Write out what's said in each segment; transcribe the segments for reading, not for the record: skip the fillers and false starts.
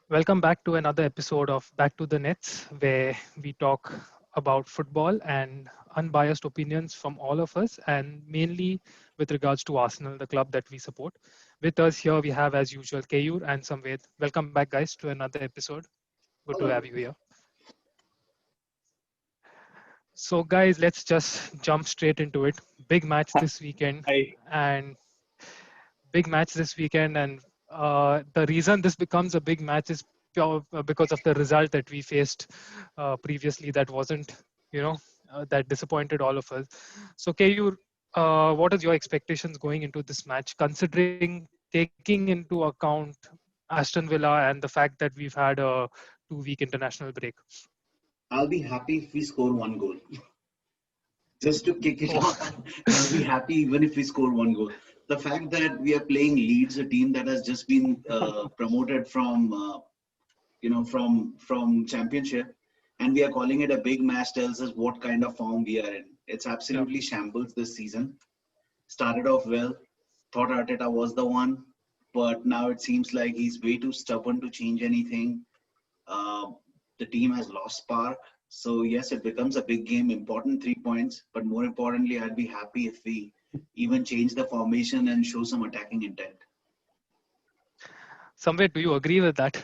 Welcome back to another episode of Back to the Nets, where we talk about football and unbiased opinions from all of us, and mainly with regards to Arsenal, the club that we support. With us here, we have, as usual, Kayur and Samved. Welcome back, guys, to another episode. Good to have Hello. you here. So, guys, let's just jump straight into it. Big match this weekend, I and big match this weekend, and the reason this becomes a big match is pure because of the result that we faced previously. That wasn't, that disappointed all of us. So, Kayur, what is your expectations going into this match, considering taking into account Aston Villa and the fact that we've had a 2 week international break? I'll be happy if we score one goal. Just to kick it Oh, off, I'll be happy even if we score one goal. The fact that we are playing Leeds, a team that has just been promoted from, from Championship, and we are calling it a big match tells us what kind of form we are in. It's yeah. absolutely shambles this season. Started off well, thought Arteta was the one, but now it seems like he's way too stubborn to change anything. Uh, the team has lost spark. So yes, it becomes a big game, important 3 points. But more importantly, I'd be happy if we even change the formation and show some attacking intent. Somewhere, do you agree with that?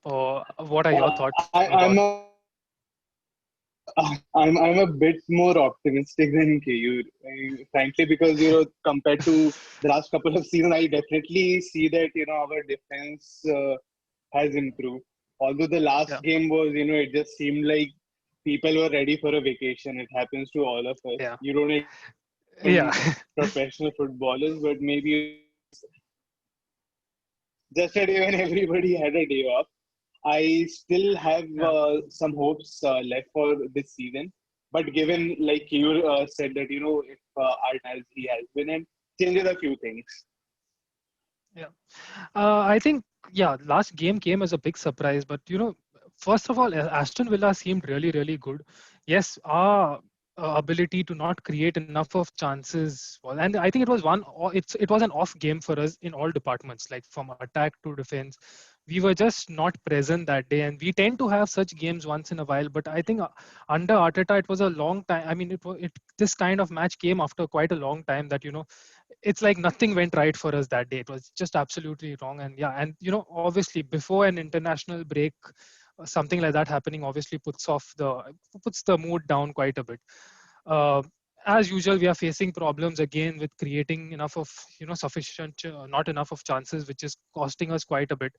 Or what are your thoughts I about? I'm a bit more optimistic than KU, frankly, because compared to the last couple of seasons, I definitely see that our defense has improved. Although the last Yeah, game was, it just seemed like people were ready for a vacation. It happens to all of us. yeah, You don't yeah. even professional footballers, but maybe just that even everybody had a day off. I still have Yeah. some hopes left for this season. But given, like you said, that if Art as he has been and changes a few things. Yeah. I think, yeah, last game came as a big surprise, but first of all, Aston Villa seemed really, really good. Yes, our ability to not create enough of chances, and I think it was it was an off game for us in all departments, like from attack to defense. We were just not present that day, and we tend to have such games once in a while. But I think under Arteta, it was a long time. I mean, this kind of match came after quite a long time that it's like nothing went right for us that day. It was just absolutely wrong. And yeah, and obviously before an international break, something like that happening obviously puts the mood down quite a bit. uh, as usual, we are facing problems again with creating enough of not enough of chances, which is costing us quite a bit.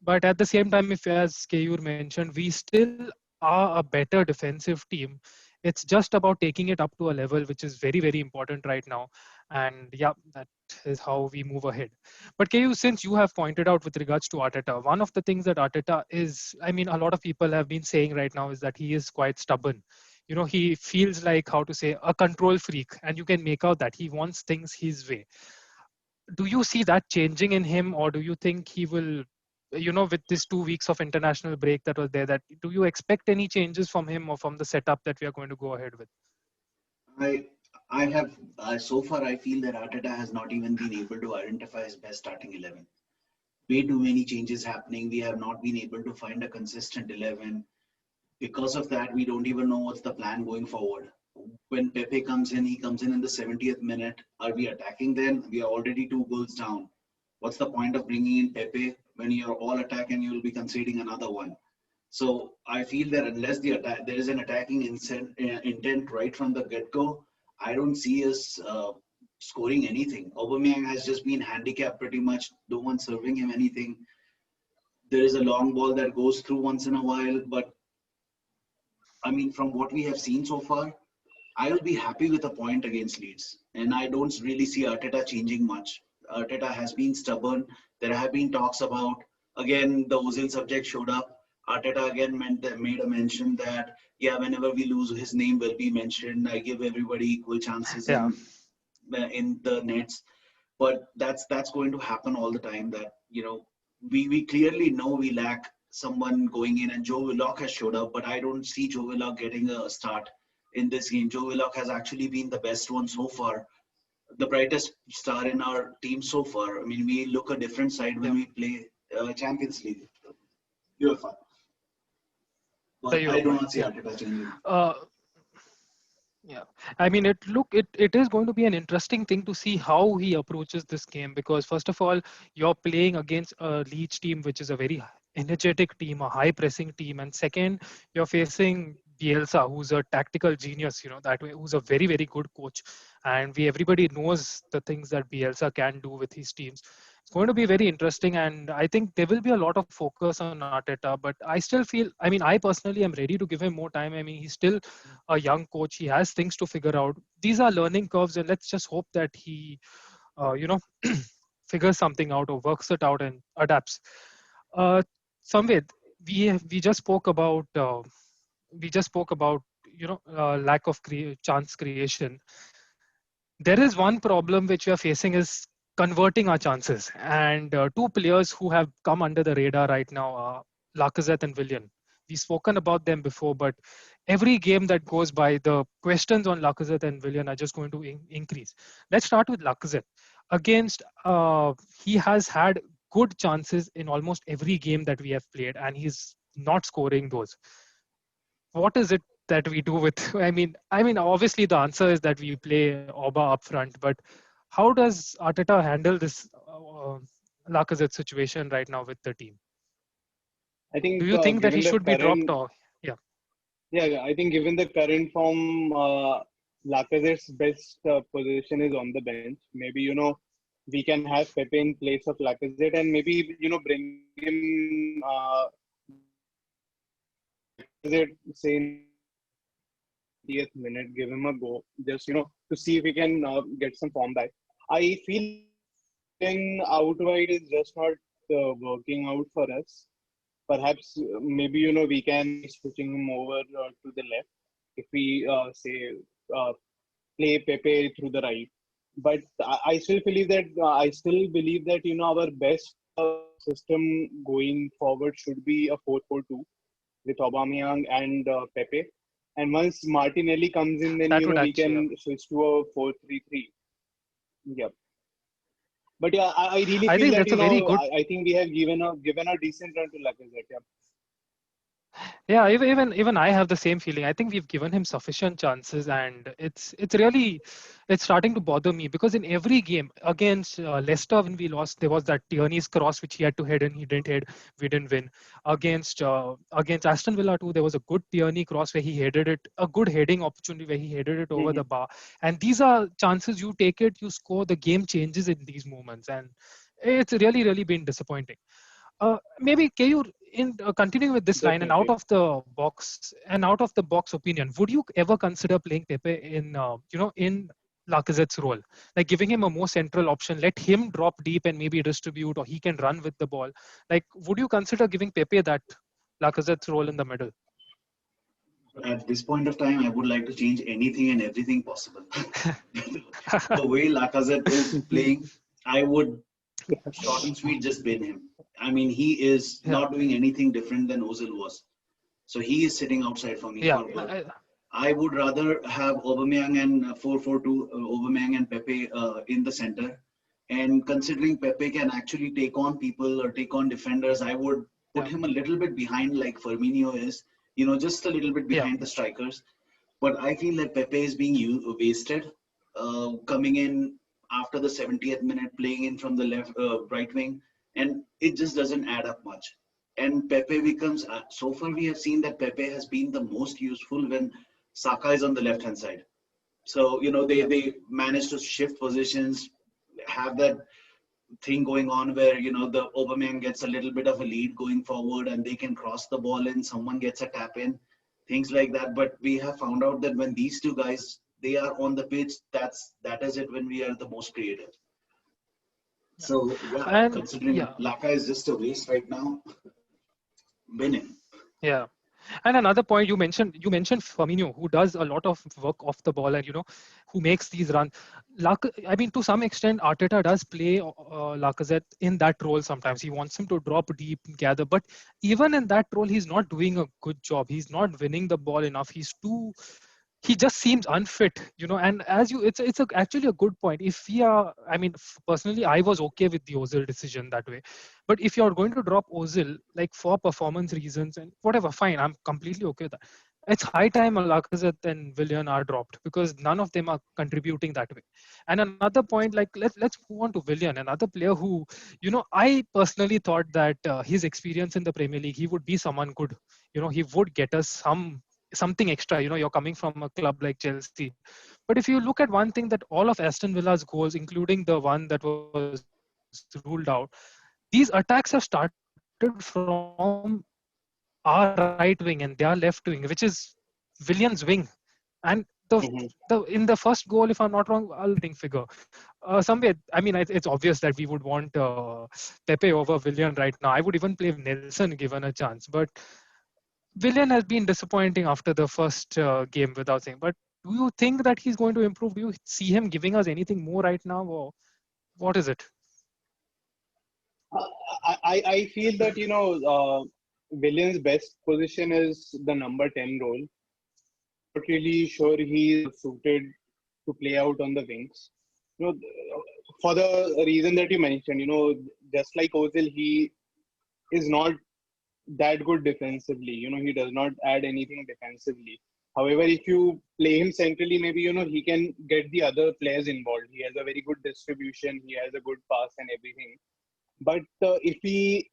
But at the same time, if, as Kayur mentioned, we still are a better defensive team. It's just about taking it up to a level which is very, very important right now. And yeah, that is how we move ahead. But Kayu, since you have pointed out with regards to Arteta, one of the things that Arteta is, I mean, a lot of people have been saying right now is that he is quite stubborn. He feels like, how to say, a control freak, and you can make out that he wants things his way. Do you see that changing in him, or do you think he will, with this 2 weeks of international break that was there, that do you expect any changes from him or from the setup that we are going to go ahead with? I I have so far I feel that Arteta has not even been able to identify his best starting 11. Way too many changes happening. We have not been able to find a consistent 11. Because of that, we don't even know what's the plan going forward. When Pepe comes in, he comes in the 70th minute. Are we attacking then? We are already 2 goals down. What's the point of bringing in Pepe when you're all attacking? You will be conceding another one. So I feel that unless there is an attacking intent right from the get-go, I don't see us scoring anything. Aubameyang has just been handicapped pretty much. No one's serving him anything. There is a long ball that goes through once in a while, but I mean, from what we have seen so far, I will be happy with a point against Leeds. And I don't really see Arteta changing much. Arteta has been stubborn. There have been talks about, again, the Ozil subject showed up. Arteta again made a mention that, yeah, whenever we lose, his name will be mentioned. I give everybody equal chances Yeah, in the nets. But that's going to happen all the time. That we clearly know we lack someone going in, and Joe Willock has showed up, but I don't see Joe Willock getting a start in this game. Joe Willock has actually been the best one so far, the brightest star in our team so far. I mean, we look a different side when yeah. we play Champions League. UEFA. The But I do Europa. not see Yeah. Arteta changing. Uh, Yeah, I mean, it is going to be an interesting thing to see how he approaches this game because first of all, you're playing against a Leeds team which is a very energetic team, a high pressing team, and second, you're facing Bielsa, who's a tactical genius, that way, who's a very very good coach, and we everybody knows the things that Bielsa can do with his teams. It's going to be very interesting, and I think there will be a lot of focus on Arteta. But I still feel, I mean, I personally am ready to give him more time. I mean, he's still a young coach. He has things to figure out. These are learning curves, and let's just hope that he, you know, figures something out or works it out and adapts. Uh, Samved, we just spoke about lack of chance creation. There is one problem which we are facing is converting our chances, and two players who have come under the radar right now are Lacazette and Willian. We've spoken about them before, but every game that goes by, the questions on Lacazette and Willian are just going to increase. Let's start with Lacazette. Against, he has had good chances in almost every game that we have played, and he's not scoring those. What is it that we do with? I mean, obviously the answer is that we play Oba up front, but how does Arteta handle this Lacazette situation right now with the team? I Do think you think that he given the should be dropped current, or yeah? yeah, I think given the current form, Lacazette's best position is on the bench. Maybe we can have Pepe in place of Lacazette, and maybe bring him Lacazette say in 80th minute, give him a go, just to see if we can get some form back. I feel out wide is just not working out for us. Perhaps maybe we can be switching him over to the left if we say uh, play Pepe through the right. But I still believe that our best system going forward should be a 4-4-2 with Aubameyang and Pepe. And once Martinelli comes in, then That would we actually, yeah. can switch to a 4-3-3. Yeah. But yeah, I really I feel think that that's a very good. I think we have given a decent run to Lacazette. Yeah. Yeah, even I have the same feeling. I think we've given him sufficient chances, and it's starting to bother me because in every game against Leicester when we lost, there was that Tierney's cross which he had to head and he didn't head. We didn't win. Against Aston Villa too, there was a good Tierney cross where he headed it, a good heading opportunity where he headed it over the bar. And these are chances you take it, you score. The game changes in these moments, and it's really been disappointing. Maybe Kayur, in continuing with this line and Definitely. out of the box opinion, would you ever consider playing Pepe in in Lacazette's role, like giving him a more central option, let him drop deep and maybe distribute, or he can run with the ball? Like, would you consider giving Pepe that Lacazette's role in the middle? At this point of time, I would like to change anything and everything possible. The way Lacazette is playing, I would short and sweet just bin him. I mean, he is Yeah, not doing anything different than Ozil was. So he is sitting outside for me yeah, for good. I would rather have Aubameyang and 4-4-2, Aubameyang and Pepe in the center. And considering Pepe can actually take on people or take on defenders, I would put yeah, him a little bit behind like Firmino is, just a little bit yeah, behind the strikers. But I feel that Pepe is being wasted, coming in after the 70th minute, playing in from the right wing, and it just doesn't add up much. And Pepe becomes, so far we have seen that Pepe has been the most useful when Saka is on the left hand side. So, yeah, they manage to shift positions, have that thing going on where, the Aubameyang gets a little bit of a lead going forward and they can cross the ball in, someone gets a tap in, things like that. But we have found out that when these two guys, they are on the pitch, that is it when we are the most creative. yeah. So, yeah, And considering yeah, Laka is just a waste right now, winning. yeah. And another point you mentioned Firmino, who does a lot of work off the ball and who makes these runs. I mean, to some extent, Arteta does play Lacazette in that role sometimes. He wants him to drop deep, gather, but even in that role, he's not doing a good job. He's not winning the ball enough. He's too he just seems unfit, and as you actually a good point. If we are, I mean, personally I was okay with the Ozil decision that way, but if you're going to drop Ozil like for performance reasons and whatever, fine, I'm completely okay with that. It's high time Lacazette and Willian are dropped because none of them are contributing that way. And another point, like let's move on to Willian, another player who, I personally thought that his experience in the Premier League, he would be someone good. He would get us something extra. You're coming from a club like Chelsea. But if you look at one thing, that all of Aston Villa's goals, including the one that was ruled out, these attacks have started from our right wing and their left wing, which is Willian's wing. And in the first goal, if Hmm. I'm not wrong, I'll think figure. Somewhere, I mean, it's obvious that we would want Pepe over Willian right now. I would even play Nelson given a chance, but Willian has been disappointing after the first game without saying. But do you think that he's going to improve? Do you see him giving us anything more right now, or what is it? I feel that Williams' best position is the number 10 role. Not really sure he's suited to play out on the wings. For the reason that you mentioned, just like Ozil, he is not that good defensively. He does not add anything defensively. However, if you play him centrally, maybe he can get the other players involved. He has a very good distribution. He has a good pass and everything. But if he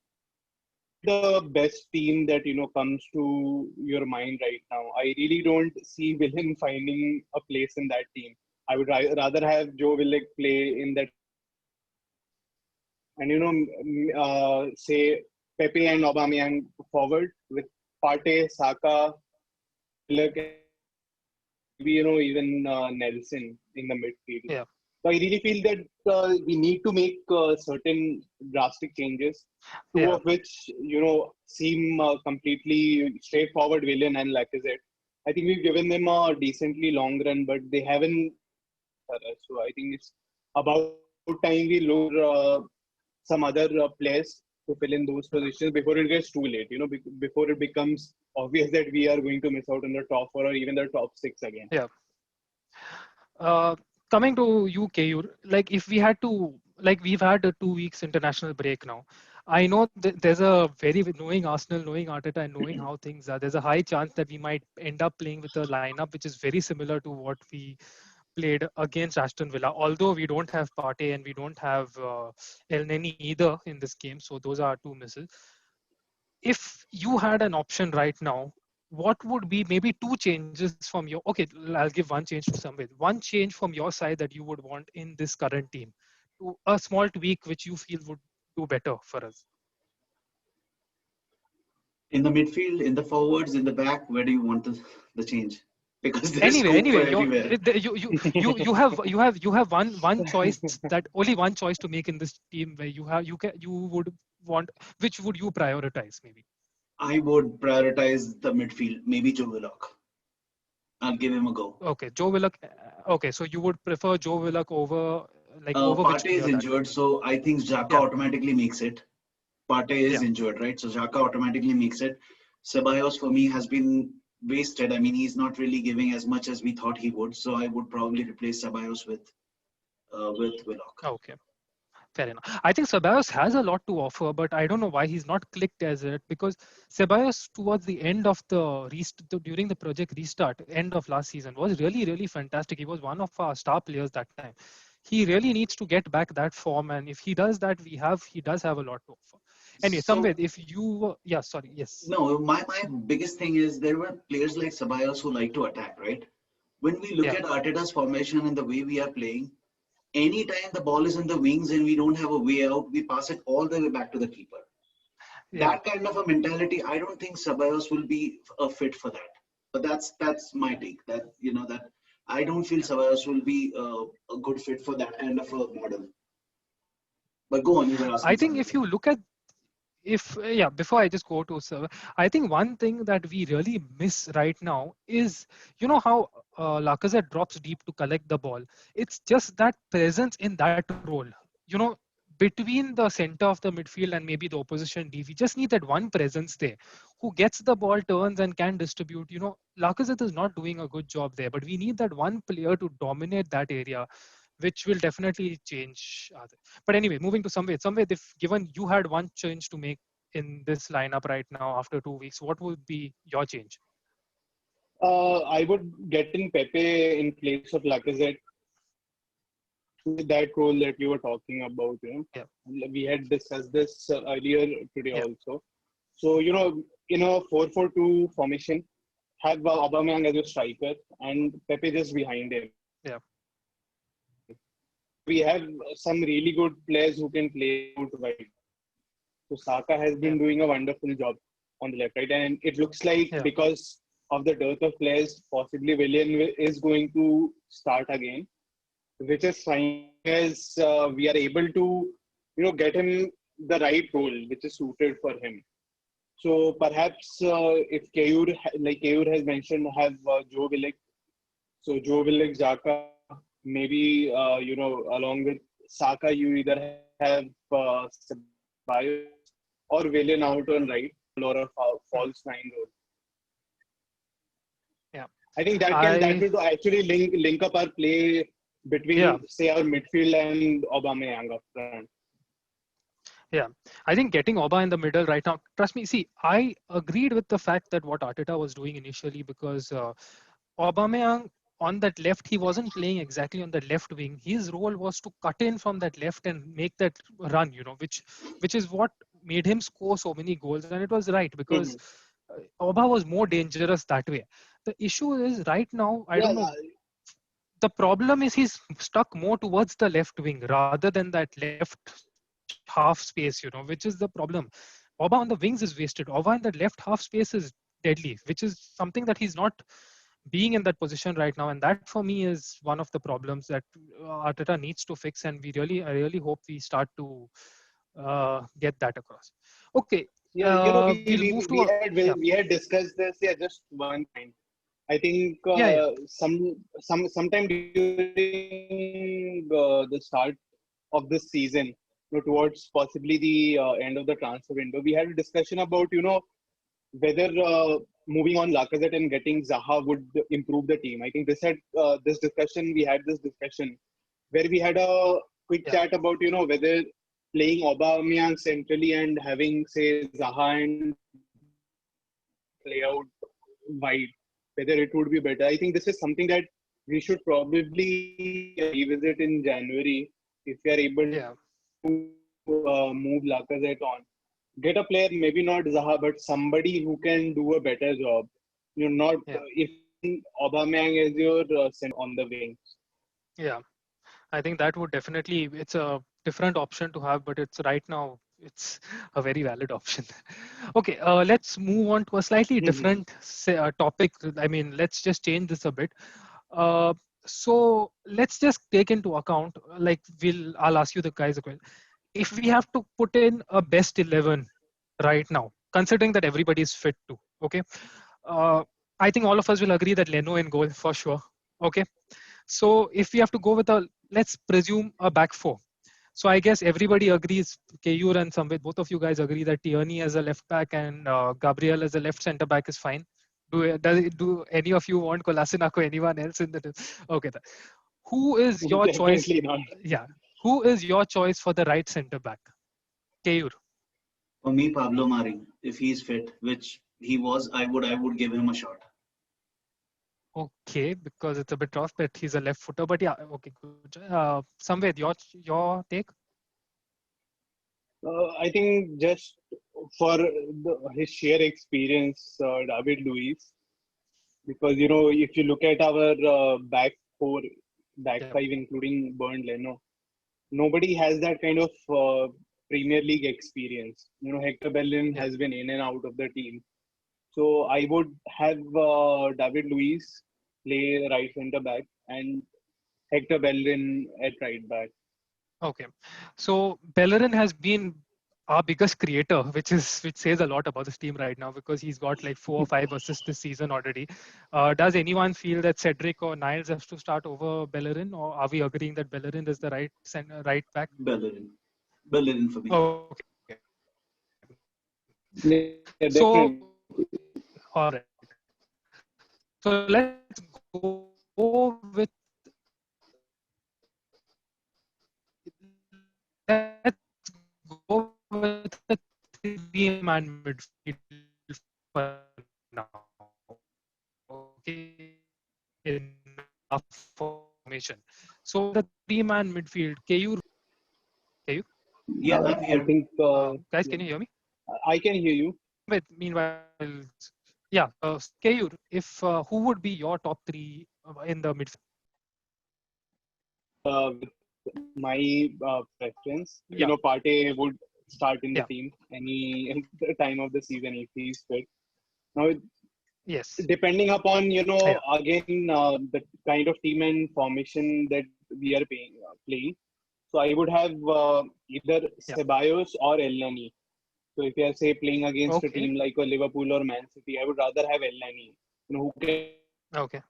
the best team that comes to your mind right now, I really don't see Willian finding a place in that team. I would rather have Joe Willock play in that, and say Pepe and Aubameyang forward with Partey, Saka, Willock, maybe even Nelson in the midfield. Yeah, So I really feel that we need to make certain drastic changes, two yeah. of which seem completely straightforward. Willian and Lacazette. I think we've given them a decently long run, but they haven't. So I think it's about time we look some other players to fill in those positions before it gets too late. Before it becomes obvious that we are going to miss out on the top four or even the top six again. Yeah. Uh, Coming to you, Keyur, like if we had to, like we've had a 2 weeks international break now. I know that there's a very, knowing Arsenal, knowing Arteta, and knowing how things are, there's a high chance that we might end up playing with a lineup which is very similar to what we played against Aston Villa. Although we don't have Partey and we don't have El Neni either in this game, so those are two misses. If you had an option right now, what would be maybe two changes from your, okay, I'll give one change to Samvid, one change from your side that you would want in this current team, to a small tweak which you feel would do better for us? In the midfield, in the forwards, in the back, where do you want the change? Because there is Anyway, scope for anyway, everywhere. you have one choice, that only one choice to make in this team, where you would want, which would you prioritize maybe? I would prioritize the midfield, maybe Joe Willock. I'll give him a go. Okay, Joe Willock. Okay, so you would prefer Joe Willock over, like, over which Partey is player that way? injured, so I think Xhaka Yeah, automatically makes it. Partey is yeah. injured, right? So Xhaka automatically makes it. Ceballos for me has been wasted. I mean, he's not really giving as much as we thought he would. So I would probably replace Ceballos with Willock. Okay, fair enough. I think Ceballos has a lot to offer, but I don't know why he's not clicked as it, because Ceballos towards the end of during the project restart, end of last season, was really, really fantastic. He was one of our star players that time. He really needs to get back that form, and if he does that, he does have a lot to offer. Anyway, So Samved, if you, yeah, sorry, yes, no, my biggest thing is there were players like Ceballos who like to attack, right? When we look yeah, at Arteta's formation and the way we are playing, anytime the ball is in the wings and we don't have a way out, we pass it all the way back to the keeper. yeah. That kind of a mentality, I don't think Ceballos will be a fit for that. But that's my take. That I don't feel Ceballos will be a good fit for that kind of a model. But go on, you were I asking think something. if you look at, if yeah, before I just go to server, I think one thing that we really miss right now is, how Lacazette drops deep to collect the ball. It's just that presence in that role. You know, between the center of the midfield and maybe the opposition D, we just need that one presence there, who gets the ball, turns and can distribute. Lacazette is not doing a good job there, but we need that one player to dominate that area, which will definitely change. But anyway, moving to Samved, if given you had one change to make in this lineup right now after 2 weeks, what would be your change? I would get in Pepe in place of Lacazette, that role that you were talking about. Yeah. We had discussed this earlier today Yeah. also. So, in a 4-4-2 formation, have Aubameyang as your striker and Pepe just behind him. Yeah. We have some really good players who can play out wide. So Saka has been doing a wonderful job on the left, right? And it looks like because of the dearth of players, possibly Willian is going to start again, which is fine as we are able to, get him the right role, which is suited for him. So perhaps if Keyur, like Keyur has mentioned, have Joe Willock. So Joe Willock, Xhaka, maybe, along with Saka, you either have Ceballos or Willian out on right or a false nine role. Yeah. I think that will actually link up our play between, say, our midfield and Aubameyang up front. Yeah, I think getting Auba in the middle right now, trust me, see, I agreed with the fact that what Arteta was doing initially, because Aubameyang on that left, he wasn't playing exactly on the left wing. His role was to cut in from that left and make that run, which is what made him score so many goals. And it was right, because Auba was more dangerous that way. The issue is right now, I don't know. The problem is he's stuck more towards the left wing rather than that left half space, which is the problem. Auba on the wings is wasted. Auba in that left half space is deadly, which is something that he's not being in that position right now. And that for me is one of the problems that Arteta needs to fix. And I really hope we start to get that across. Okay. Yeah, we'll move to we had discussed this. Yeah, just one point. I think sometime during the start of this season, towards possibly the end of the transfer window, we had a discussion about whether moving on Lacazette and getting Zaha would improve the team. I think we had this discussion where we had a quick chat about whether playing Aubameyang centrally and having, say, Zaha and play out wide, whether it would be better. I think this is something that we should probably revisit in January if we are able to move Lacazette on. Get a player, maybe not Zaha, but somebody who can do a better job. If Aubameyang is your center on the wings. Yeah, I think that would definitely, it's a different option to have, but it's right now, it's a very valid option. Okay, let's move on to a slightly different topic. I mean, let's just change this a bit. So let's just take into account, like I'll ask you the guys a question. If we have to put in a best 11 right now, considering that everybody is fit too, okay? I think all of us will agree that Leno in goal for sure, okay? So if we have to go with let's presume a back four. So I guess everybody agrees, Keyur and Samved, both of you guys agree that Tierney as a left back and Gabriel as a left centre back is fine. Do any of you want Kolasinac or anyone else in the? Okay, who is your choice? Not. Yeah, who is your choice for the right centre back? Keyur. For me, Pablo Mari, if he's fit, which he was, I would give him a shot. Okay, because it's a bit rough, but he's a left footer. But yeah, okay, good. Samved, your take? I think just for his sheer experience, David Luiz, because if you look at our back five, including Bernd Leno, nobody has that kind of Premier League experience. Hector Bellerin has been in and out of the team, so I would have David Luiz play right centre back and Hector Bellerin at right back. Okay, so Bellerin has been our biggest creator, which says a lot about this team right now, because he's got like 4 or 5 assists this season already. Does anyone feel that Cedric or Niles has to start over Bellerin, or are we agreeing that Bellerin is the right back? Bellerin for me. Okay. Yeah, so All right. So let's go with a three-man midfield for now. Okay, in our formation. So the three-man midfield, KU, Yeah, I'm I here. think, guys, yeah, can you hear me? I can hear you. But meanwhile, yeah, KU, if who would be your top three in the midfield? With my preference, Yeah, Partey would start in the yeah, team any time of the season if he's fit. Now, yes, depending upon, yeah, again, the kind of team and formation that we are playing. So I would have either yeah. Ceballos or Elneny. So if you are, say, playing against a Okay, team like a Liverpool or Man City, I would rather have Elneny, who can okay,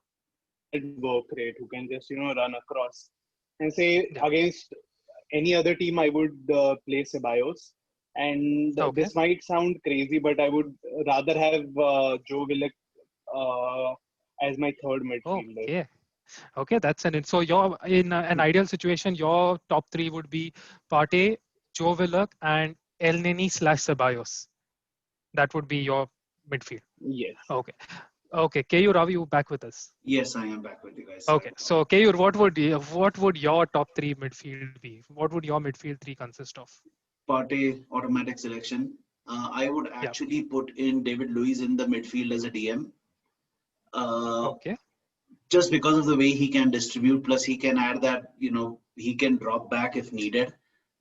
work rate, who can just, run across. And say yeah, against any other team, I would play Ceballos. And okay, this might sound crazy, but I would rather have Joe Willock uh, as my third midfielder. okay. Okay, that's so your in an ideal situation, your top three would be Partey, Joe Willock, and El Neni slash Ceballos. That would be your midfield. Yes. Okay, okay. KU Ravi, you back with us? Yes, I am back with you guys. Okay, so KU, what would your top three midfield be? What would your midfield three consist of? Partey, automatic selection. I would Yeah. actually put in David Luiz in the midfield as a DM. Uh, Okay. just because of the way he can distribute, plus he can add that, he can drop back if needed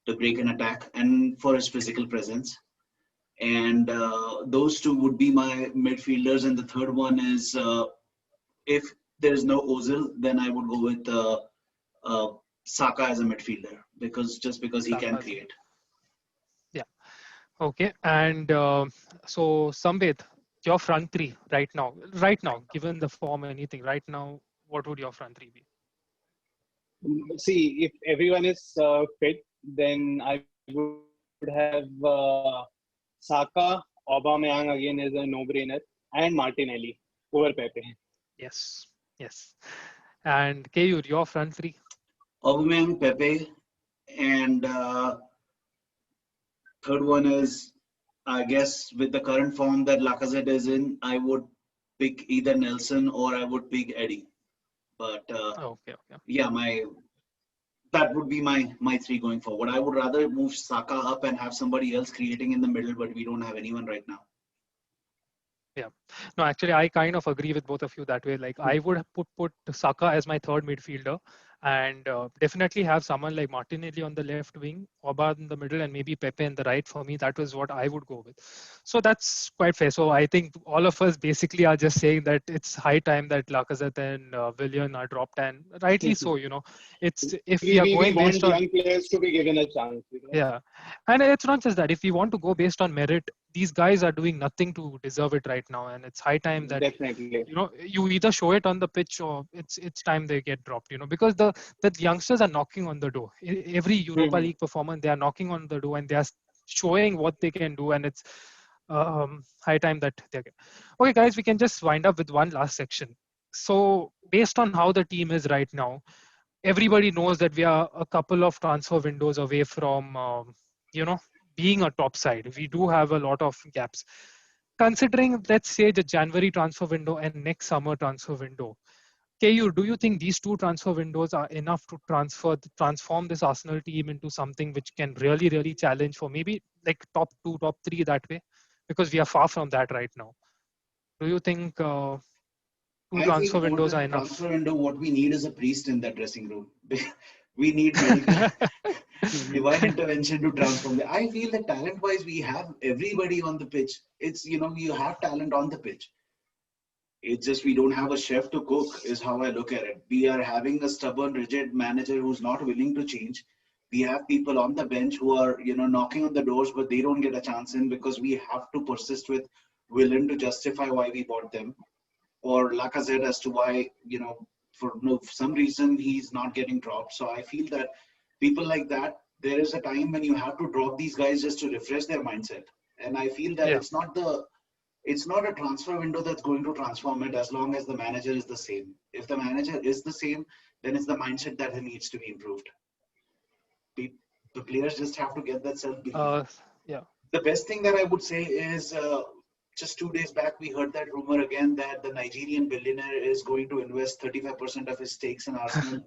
to break an attack and for his physical presence. And those two would be my midfielders. And the third one is if there's no Ozil, then I would go with uh, Saka as a midfielder because he can Saka's. create. Yeah. Okay. And so Sambit, your front three right now, given the form, anything right now, what would your front three be? See, if everyone is fit, then I would have Saka, Aubameyang again is a no-brainer, and Martinelli over Pepe. Yes. Yes. And KU, your front three? Aubameyang, Pepe, and third one is, I guess, with the current form that Lacazette is in, I would pick either Nelson or I would pick Eddie. But Okay. Okay. yeah, that would be my three going forward. I would rather move Saka up and have somebody else creating in the middle, but we don't have anyone right now. Yeah. No, actually, I kind of agree with both of you that way. Like, I would put Saka as my third midfielder, and definitely have someone like Martinelli on the left wing, Oba in the middle, and maybe Pepe in the right. For me, that was what I would go with. So that's quite fair. So I think all of us basically are just saying that it's high time that Lacazette and Willian are dropped, and rightly so. It's if we are We going want based on young players to be given a chance. yeah, and it's not just that. If we want to go based on merit, these guys are doing nothing to deserve it right now, and it's high time that Definitely. you either show it on the pitch or it's time they get dropped. Because the youngsters are knocking on the door. Every Europa League performance, they are knocking on the door and they are showing what they can do, and it's high time that they get. Okay, guys, we can just wind up with one last section. So based on how the team is right now, everybody knows that we are a couple of transfer windows away from you know being a top side. We do have a lot of gaps. Considering, let's say, the January transfer window and next summer transfer window, KU, do you think these two transfer windows are enough to transform this Arsenal team into something which can really, really challenge for maybe like top two, top three that way? Because we are far from that right now. Do you think two I feel transfer more windows than are a enough? transfer window, what we need is a priest in that dressing room. We need medical divine intervention to transform it. I feel that talent-wise, we have everybody on the pitch. It's, you have talent on the pitch. It's just we don't have a chef to cook, is how I look at it. We are having a stubborn, rigid manager who's not willing to change. We have people on the bench who are, knocking on the doors, but they don't get a chance in because we have to persist with Willian to justify why we bought them, or Lacazette as to why, for some reason he's not getting dropped. So I feel that people like that, there is a time when you have to drop these guys just to refresh their mindset. And I feel that Yeah. it's not a transfer window that's going to transform it as long as the manager is the same. If the manager is the same, then it's the mindset that needs to be improved. Pe- The players just have to get that self belief. Yeah. The best thing that I would say is just 2 days back, we heard that rumor again that the Nigerian billionaire is going to invest 35% of his stakes in Arsenal.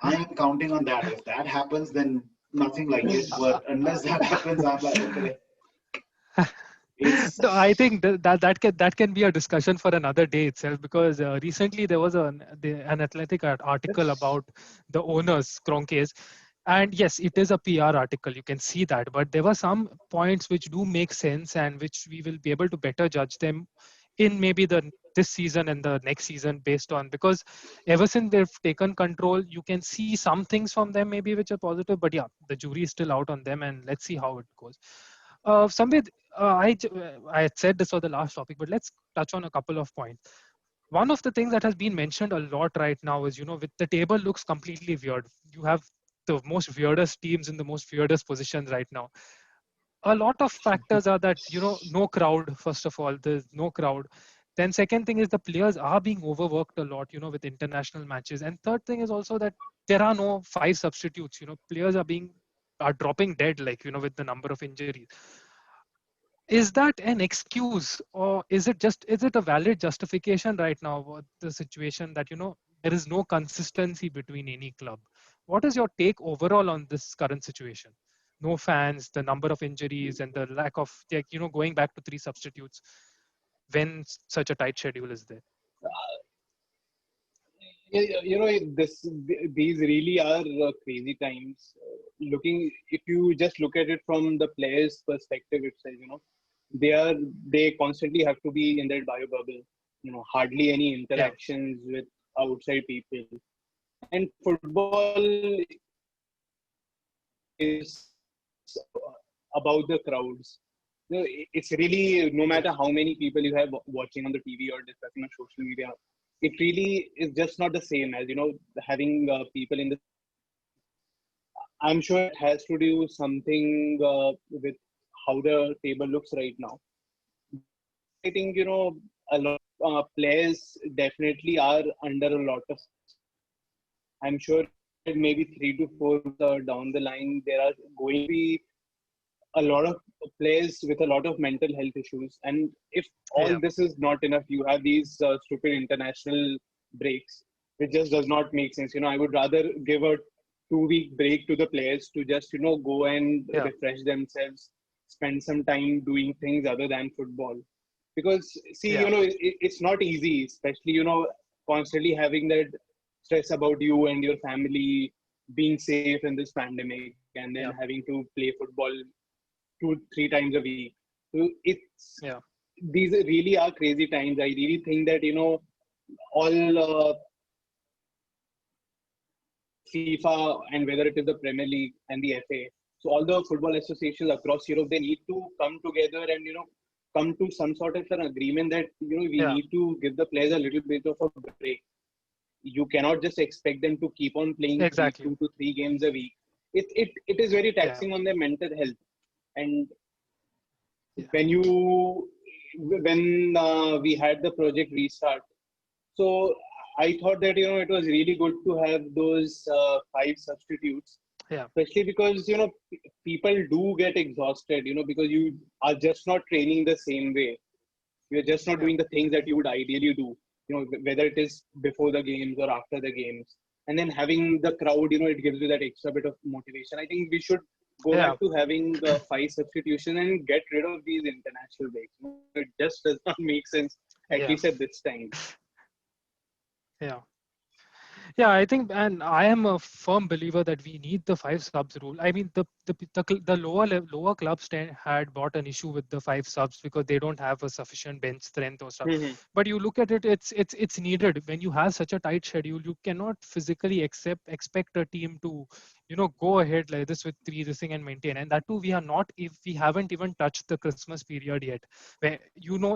I am counting on that. If that happens, then nothing like it. But unless that happens, I'm like, okay, No, I it's think that can be a discussion for another day itself, because recently there was an Athletic article about the owners, Kroenkes, and yes, it is a PR article. You can see that, but there were some points which do make sense and which we will be able to better judge them in maybe the this season and the next season, based on, because ever since they've taken control, you can see some things from them maybe which are positive, but yeah, the jury is still out on them, and let's see how it goes. Samvid, I had said this was the last topic, but let's touch on a couple of points. One of the things that has been mentioned a lot right now is, with the table looks completely weird. You have the most weirdest teams in the most weirdest positions right now. A lot of factors are that, no crowd. First of all, there's no crowd. Then second thing is the players are being overworked a lot, with international matches. And third thing is also that there are no five substitutes. Players are dropping dead, like, with the number of injuries. Is that an excuse, or is it a valid justification right now for the situation that, there is no consistency between any club? What is your take overall on this current situation? No fans, the number of injuries, and the lack of, like, going back to three substitutes when such a tight schedule is there. This these really are crazy times. If you just look at it from the players' perspective itself, they are they constantly have to be in that bio bubble. Hardly any Yeah, interactions with outside people. And football is about the crowds. It's really, no yeah, matter how many people you have watching on the TV or discussing on social media, it really is just not the same as having people in the. I'm sure it has to do something with how the table looks right now. I think a lot of players definitely are under a lot of. I'm sure maybe 3 to 4 down the line, there are going to be a lot of players with a lot of mental health issues. And if all yeah, this is not enough, you have these stupid international breaks, which just does not make sense. I would rather give a 2 week break to the players to just, go and yeah, refresh themselves, spend some time doing things other than football. Because, see, yeah, it's not easy, especially, constantly having that stress about you and your family being safe in this pandemic and then yeah, having to play football 2-3 times a week. So yeah, these really are crazy times. I really think that all FIFA and whether it is the Premier League and the FA, so all the football associations across Europe, they need to come together and come to some sort of an agreement that we yeah, need to give the players a little bit of a break. You cannot just expect them to keep on playing exactly. 2 to 3 games a week. It is very Yeah, taxing on their mental health. And yeah, when we had the project restart, so I thought that it was really good to have those five substitutes, yeah, especially because people do get exhausted, because you are just not training the same way. You're just not yeah, doing the things that you would ideally do, whether it is before the games or after the games. And then having the crowd, it gives you that extra bit of motivation. I think we should go yeah, back to having five substitution and get rid of these international breaks. It just does not make sense, at yeah, least at this time. yeah. Yeah, I think, and I am a firm believer that we need the five subs rule. I mean, the lower clubs had bought an issue with the five subs because they don't have a sufficient bench strength or stuff. Mhm. But you look at it, it's needed when you have such a tight schedule. You cannot physically expect a team to, go ahead like this with three this thing and maintain. And that too, we are not if we haven't even touched the Christmas period yet. Where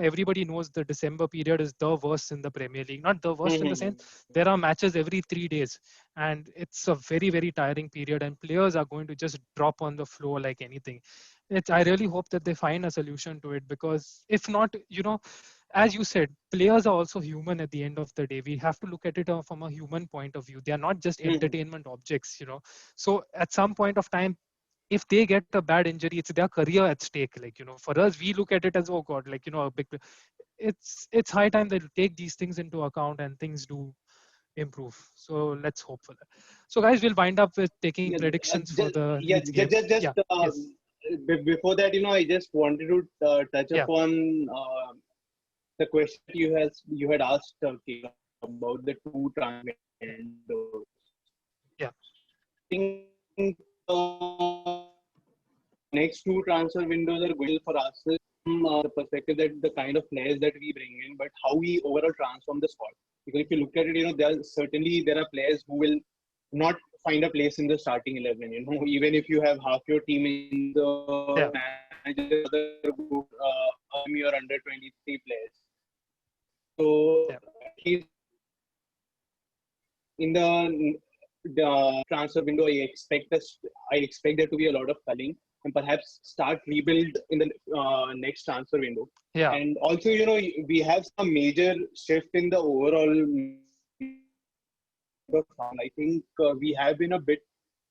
everybody knows the December period is the worst in the Premier League. Not the worst in the sense Mhm. there are matches every 3 days, and it's a very very tiring period, and players are going to just drop on the floor like anything. I really hope that they find a solution to it, because if not, as you said, players are also human at the end of the day. We have to look at it from a human point of view. They are not just Mhm. entertainment objects. So at some point of time, if they get a bad injury, it's their career at stake. Like, for us, we look at it as, oh God, like, a big, it's high time they take these things into account and things do improve. So let's hope for that. So guys, we'll wind up with taking Yeah, predictions for just, the yeah, Leeds game. just Yeah. Yes. before that, I just wanted to touch Yeah. upon the question you had asked about the two windows. Yeah. I think next two transfer windows are going for us the perspective that the kind of players that we bring in, but how we overall transform the squad. Because if you look at it, there are players who will not find a place in the starting 11. Even if you have half your team in the Yeah. manager, other good your under 23 players. So Yeah. at least in the transfer window, I expect there to be a lot of culling and perhaps start rebuild in the next transfer window. Yeah. And also, we have some major shift in the overall. I think we have been a bit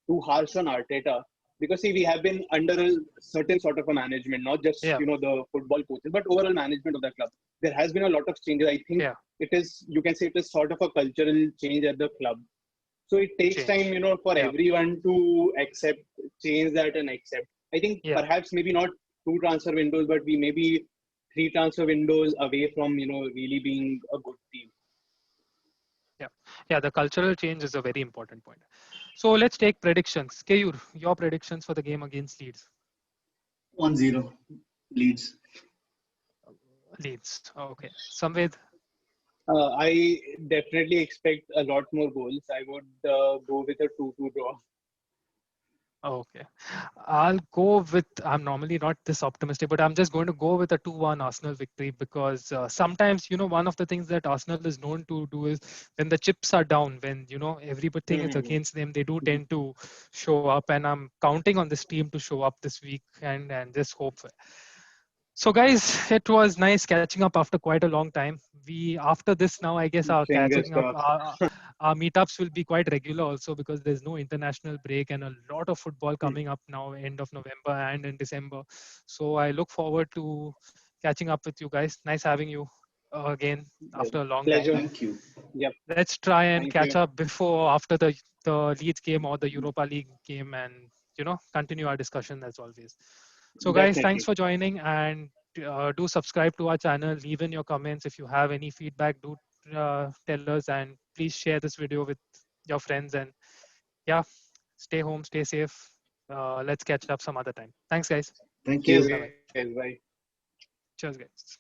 too harsh on Arteta because see, we have been under a certain sort of a management, not just Yeah. the football coaches, but overall management of the club. There has been a lot of changes. I think Yeah. you can say it is sort of a cultural change at the club. So it takes time, Change. for Yeah. everyone to accept, change that and accept. I think Yeah. perhaps maybe not two transfer windows, but we may be three transfer windows away from, really being a good team. Yeah. Yeah. The cultural change is a very important point. So let's take predictions. Keyur, your predictions for the game against Leeds. 1-0 Leeds. Leeds. Okay. Samved. I definitely expect a lot more goals. I would go with a 2-2 draw. Okay. I'll go with, I'm normally not this optimistic, but I'm just going to go with a 2-1 Arsenal victory, because sometimes, one of the things that Arsenal is known to do is when the chips are down, when, everything is Mhm. against them, they do tend to show up. And I'm counting on this team to show up this week and just hope for. So, guys, it was nice catching up after quite a long time. We after this now, I guess our Fingers catching up, crossed. our meetups will be quite regular also, because there's no international break and a lot of football Hmm. coming up now, end of November and in December. So I look forward to catching up with you guys. Nice having you again Well, after a long time. pleasure. Thank you. Yep. Let's try and Thank catch you. up before after the Leeds game or the Europa League game, and continue our discussion as always. So guys, thanks Definitely. for joining, and do subscribe to our channel. Leave in your comments if you have any feedback. Do tell us, and please share this video with your friends. And yeah, stay home, stay safe. Let's catch up some other time. Thanks, guys. Thank Cheers, you. Bye bye. guys. Bye. Cheers, guys.